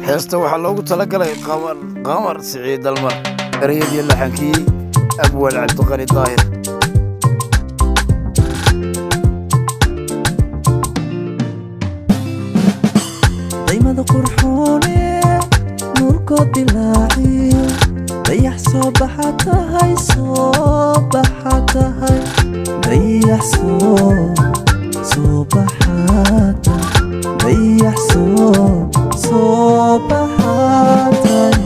heesta waxaa loogu talagalay qamar Siciid Dalmar erayadii laxankii Abwal Cabdiqani Daahir daymada qurxoone nurko dilaaci dayax soo baxatahay dayax soo baxatahay dayax soo baxatahay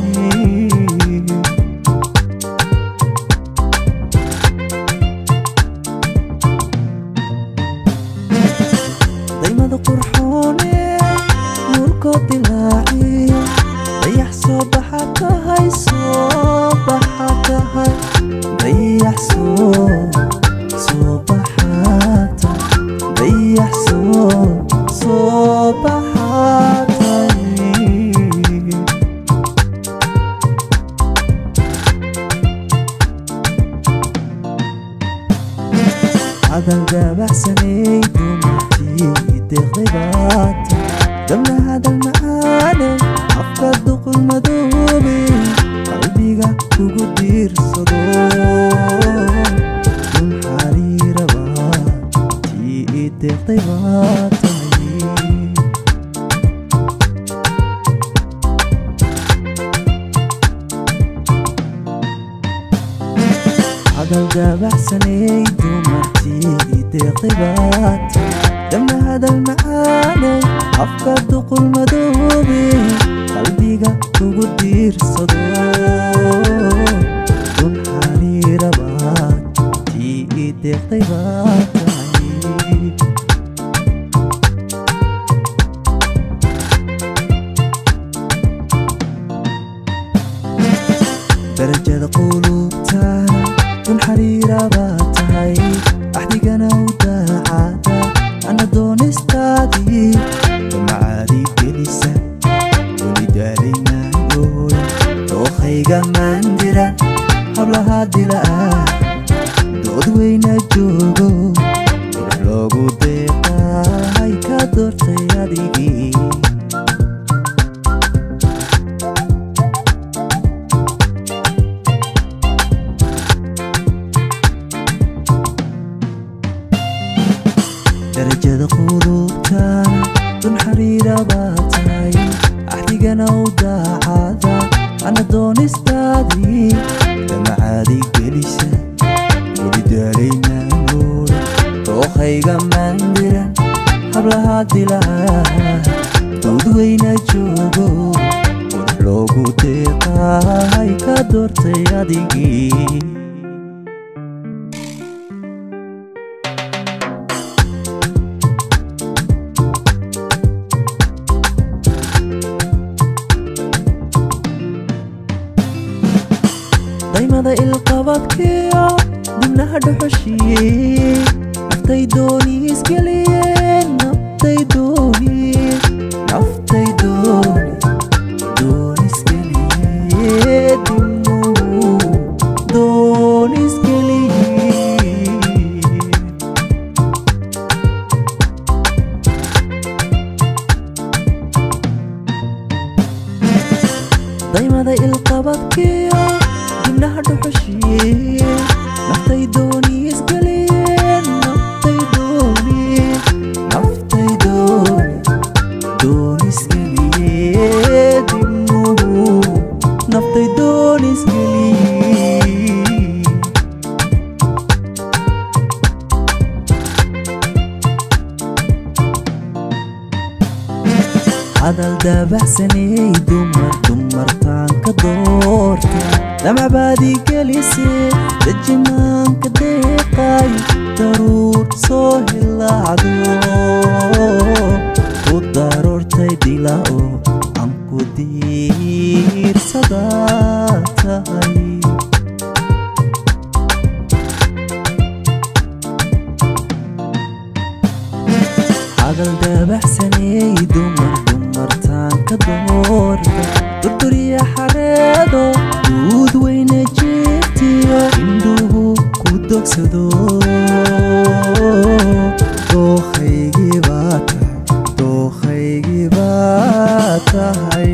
daymada qurxoone nurko dilaaci dayax soo baxatahay dayax soo baxatahay dayax soo baxatahay hadal dabaxsanay dumartii deeqdaybaata dabna hadal macaane afka duqul madoobe qalbiga kugu diirsado dun xariiraba tii deeqdaybaatahay hadal dabaxsanay dumartii deeqdaybaata dabna hadal macaane afka duqul madoobe qalbiga kugu diirsado dun xariiraba tii deeqdaybaatahay darajada qulubtaana dun xariiraba tahay axdigana u daacada ana doonistaadii macaadi gelisa weli daalaynaayoy dookhayga maandiran hablaha dila'ah dood weyna joogo qurux loogu deeqahay ka doortay adigii darajada qulubtaana dun xariiraba tahay axdigana u daacada ana doonistaadii damacaadi gelisa weli daalaynaayoy dookhayga maandiran hablaha dila'ah dood weyna joogo qurux loogu deeqahay ka doortay adigii daymada ilqabadkiyo dibnaha dhuxushiyey naftay dooni isgeliyeen naftay dooni isgeliyee dibnuhu dooni isgeliyee daymada ilqabadkiyo dibnaha dhuxushiyey naftay dooni isgeliyeen naftay dooni isgeliyee dibnuhu naftay dooni isgeliyee hadal dabaxsanay dumartaan ka doorta damac baadi gelisee dajimaanka deeqay daruur soo hilaacdo ku daroortay dila'o aan ku diirsada tahay hadal dabaxsanay dumartaan ka doorta durduriya xareedo duud weyna jeegtiyo indhuhu ku dogsado dookhaygi baa tahay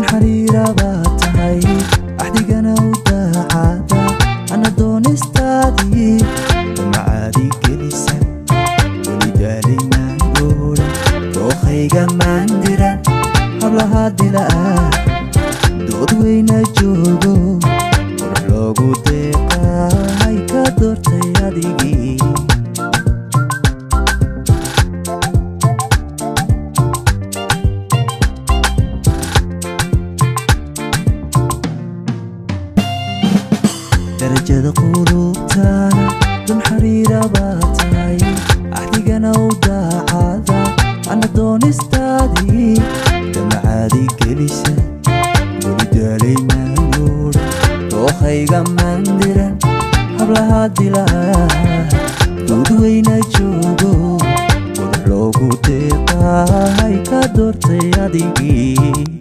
xariira baad tahay axdigana u daacada ana doonistaadii macaadi gelisa weli daalay maandooda dookhayga maandiran hablaha dilaa dood weyna joogo qurux loogu deeqay ka doortay adigii darajada qulubtaana dun xariira baad tahay axdigana u daacada ana doonistaadii damacaadi gelisa weli daalay maandooda dookhayga maandiran hablaha dilaa dood weyna joogo qurux loogu deeqay ka doortay adigii